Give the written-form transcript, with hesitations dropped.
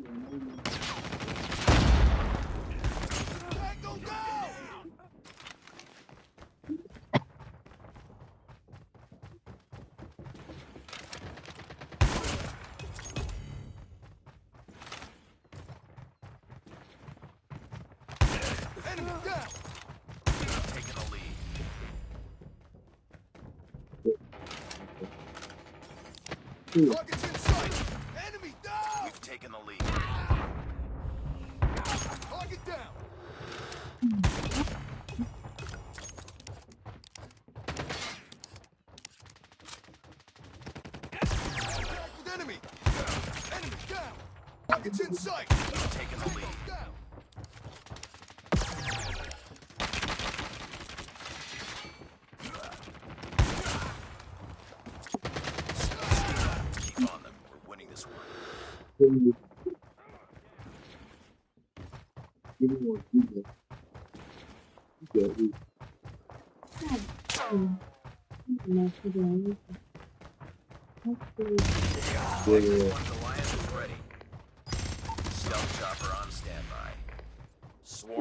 Tango down! Enemy down! Taking the lead. Target's in sight! Enemy down! We've taken the lead. Target down! Contact with enemy! Enemy down! Target's in sight! Taking the lead. Down! Keep on them. We're winning this one. Não, não, não. One